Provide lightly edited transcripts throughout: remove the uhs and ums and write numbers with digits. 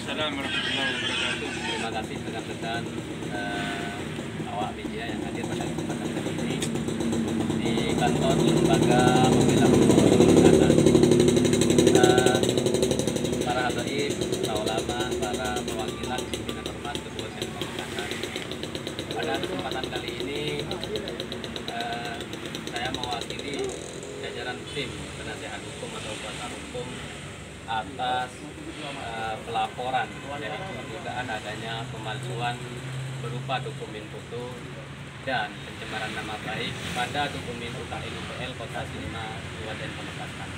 Waalaikumsalam warahmatullahi wabarakatuh. Terima kasih rekan-rekan awak media yang hadir pada kesempatan kali ini di kantor Lembaga Pembela Hukum Pemerintahan. Para habaib, para ulama, para perwakilan pimpinan ormas kepolisian pemerintahan. Pada kesempatan kali ini saya mewakili jajaran tim penasihat hukum atau kuasa hukum atas pelaporan dari dugaan adanya pemalsuan berupa dokumen foto dan pencemaran nama baik pada dokumen UKM UPL Kota Silima Kabupaten Pamekasan,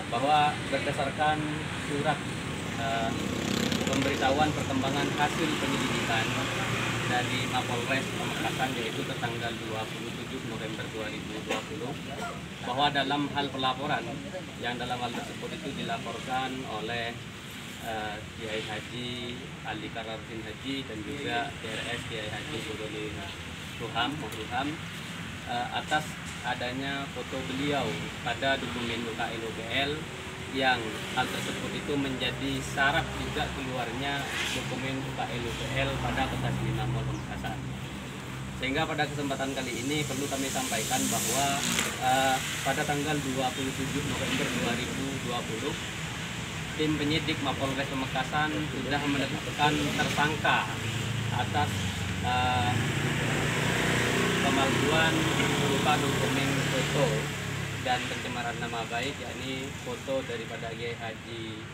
bahwa berdasarkan surat pemberitahuan perkembangan hasil penyelidikan dari Mapolres Pamekasan yaitu tertanggal 27 November 2020, bahwa dalam hal pelaporan yang dalam hal tersebut itu dilaporkan oleh Kiai Haji Ali Kararuddin Haji dan juga DRS Kiai Haji Sodoli Ruham atas adanya foto beliau pada dokumen UKL UPL, yang hal tersebut itu menjadi syarat juga keluarnya dokumen UKL UPL pada Kota Silima Pamekasan. Sehingga pada kesempatan kali ini perlu kami sampaikan bahwa pada tanggal 27 November 2020 tim penyidik Mapolres Pamekasan sudah menetapkan tersangka atas pemalsuan berupa dokumen foto dan pencemaran nama baik, yakni foto daripada Kiai Haji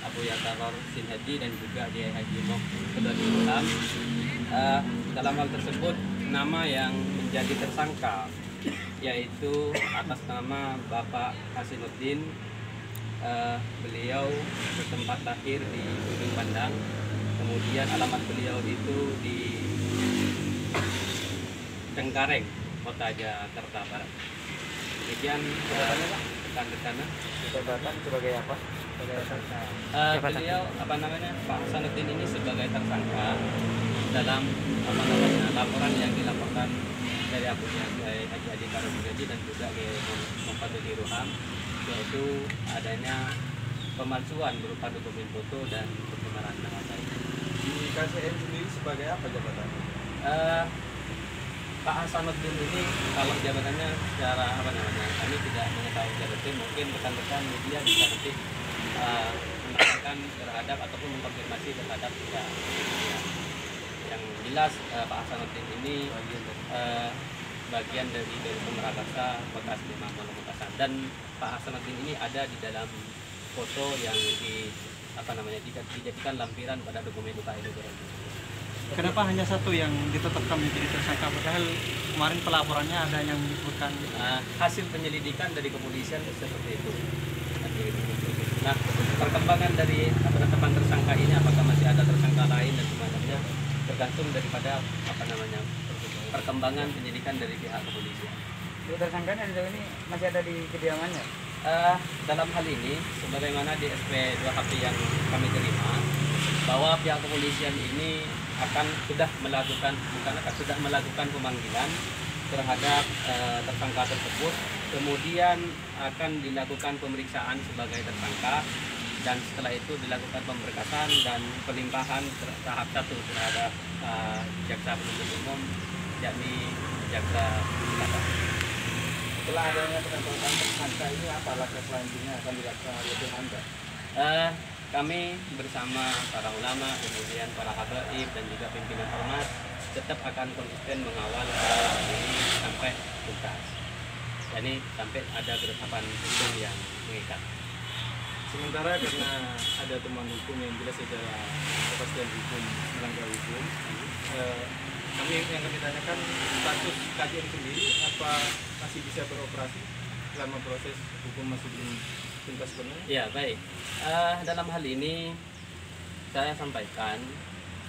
Abu Yataror Sin Haji dan juga Kiai Haji Mok Sodoli Ruham. Dalam hal tersebut nama yang menjadi tersangka yaitu atas nama Bapak Hasinuddin. Beliau bertempat lahir di Ujung Pandang, kemudian alamat beliau itu di Cengkareng, Kota Jakarta Barat. Demikian rekan-rekannya. Jabatan sebagai apa? Beliau Pak Hasanuddin ini sebagai tersangka dalam laporan yang dilaporkan dari Abu Haji Haji Kararuddin Haji dan juga Muhammad Sodoli Ruham, yaitu adanya pemalsuan berupa dokumen foto dan pencemaran nama baik. Di KCN sendiri sebagai apa jabatannya? Pak Hasanuddin ini kalau jabatannya secara kami tidak mengetahui jabatannya, mungkin rekan-rekan media bisa nanti menerangkan terhadap ataupun mengkonfirmasi terhadap ya. Yang jelas Pak Hasanuddin ini bagian dari Pemerakasa Kota Silima Pamekasan, dan Pak Hasanuddin ini ada di dalam foto yang dijadikan lampiran pada dokumen UKL UPL. Kenapa hanya satu yang ditetapkan menjadi tersangka, padahal kemarin pelaporannya ada yang menyebutkan hasil penyelidikan dari kepolisian seperti itu. Nah, perkembangan dari penetapan tersangka ini, apakah masih ada tersangka lain dan semacamnya, tergantung daripada perkembangan penyidikan dari pihak kepolisian. Tersangkanya sejauh ini masih ada di kediamannya? Dalam hal ini, sebagaimana di SP 2HP yang kami terima, bahwa pihak kepolisian ini sudah melakukan pemanggilan terhadap tersangka tersebut, kemudian akan dilakukan pemeriksaan sebagai tersangka, dan setelah itu dilakukan pemberkasan dan pelimpahan tahap 1 terhadap jaksa penuntut umum, yakni jaksa Selatan. Setelah adanya penetapan tersangka ini, apa langkah selanjutnya akan dilakukan oleh Anda? Kami bersama para ulama, kemudian para habaib dan juga pimpinan ormas tetap akan konsisten mengawal ini sampai tuntas. Jadi sampai ada ketetapan hukum yang mengikat. Sementara karena ada temuan hukum yang jelas secara kepastian hukum melanggar hukum, yang kami tanyakan status KJN sendiri apa masih bisa beroperasi selama proses hukum masih belum tuntas benar? Ya, baik. Dalam hal ini saya sampaikan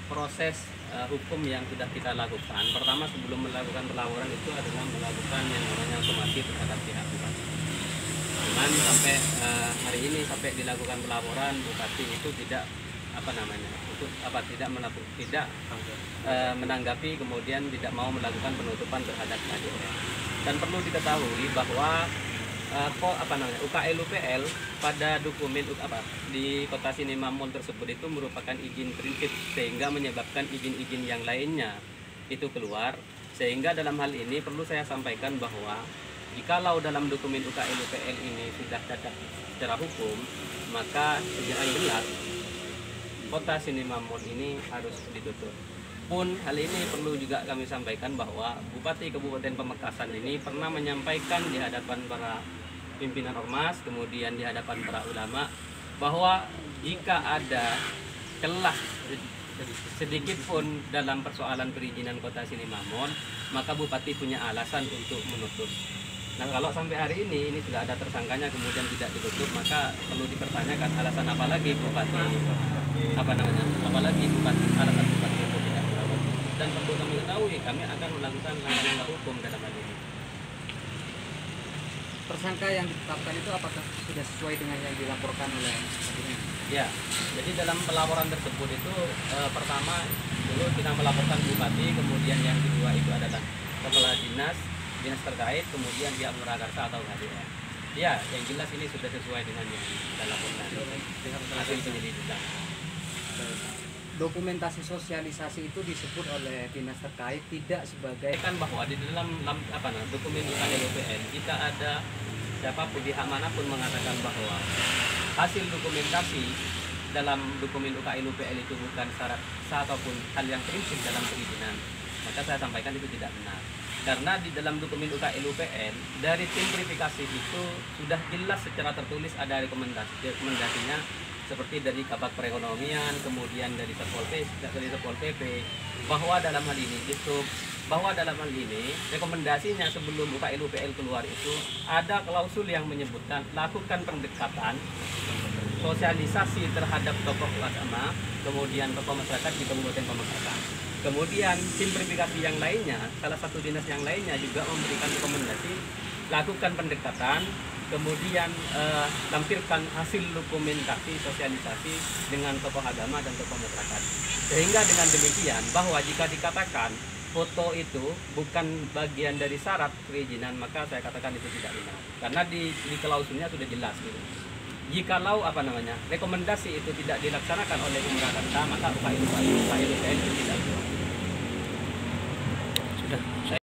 proses hukum yang sudah kita lakukan. Pertama, sebelum melakukan pelaporan itu adalah melakukan yang namanya somasi terhadap pihak bupati. Cuman sampai hari ini sampai dilakukan pelaporan, bupati itu tidak tidak menanggapi, kemudian tidak mau melakukan penutupan terhadap KJN. Dan perlu diketahui bahwa UKL UPL pada dokumen di Kota Sinema Mall tersebut itu merupakan izin prinsip, sehingga menyebabkan izin-izin yang lainnya itu keluar. Sehingga dalam hal ini perlu saya sampaikan bahwa jikalau dalam dokumen UKL UPL ini sudah cacat secara hukum, maka secara jelas Kota Sinema Mall ini harus ditutup. Pun hal ini perlu juga kami sampaikan bahwa Bupati Kabupaten Pamekasan ini pernah menyampaikan di hadapan para pimpinan ormas, kemudian di hadapan para ulama, bahwa jika ada celah sedikit pun dalam persoalan perizinan Kota Sinema Mall, maka Bupati punya alasan untuk menutup. Nah, kalau sampai hari ini sudah ada tersangkanya kemudian tidak ditutup, maka perlu dipertanyakan alasan apa lagi Bupati alasan Bupati untuk tidak merawat. Dan perlu kami ketahui, kami akan melakukan langkah hukum dalam hal ini. Tersangka yang ditetapkan itu apakah sudah sesuai dengan yang dilaporkan oleh Bupati? Ya, jadi dalam pelaporan tersebut itu pertama dulu kita melaporkan Bupati, kemudian yang kedua itu adalah kepala dinas terkait, kemudian pihak Murakarta atau HDR. Ya, yang jelas ini sudah sesuai dengan yang kita laporkan hasil penyelidikan. Dokumentasi sosialisasi itu disebut oleh dinas terkait tidak sebagai Kan bahwa di dalam dokumen UKL UPL, jika ada siapapun pihak manapun mengatakan bahwa hasil dokumentasi dalam dokumen UKL UPL itu bukan syarat sah ataupun hal yang prinsip dalam perizinan, maka saya sampaikan itu tidak benar. Karena di dalam dokumen UKL UPL dari tim verifikasi itu sudah jelas secara tertulis ada rekomendasinya, seperti dari Kabak Perekonomian, kemudian dari Satpol PP, bahwa dalam hal ini rekomendasinya sebelum UKL UPL keluar itu ada klausul yang menyebutkan lakukan pendekatan sosialisasi terhadap tokoh agama, kemudian tokoh masyarakat di Kabupaten Pamekasan. Kemudian tim verifikasi yang lainnya, salah satu dinas yang lainnya juga memberikan rekomendasi lakukan pendekatan, kemudian tampilkan hasil dokumentasi sosialisasi dengan tokoh agama dan tokoh masyarakat. Sehingga dengan demikian bahwa jika dikatakan foto itu bukan bagian dari syarat perizinan, maka saya katakan itu tidak benar. Karena di klausulnya sudah jelas gitu. Jikalau rekomendasi itu tidak dilaksanakan oleh Murakarta, maka UKL itu tidak. Sudah.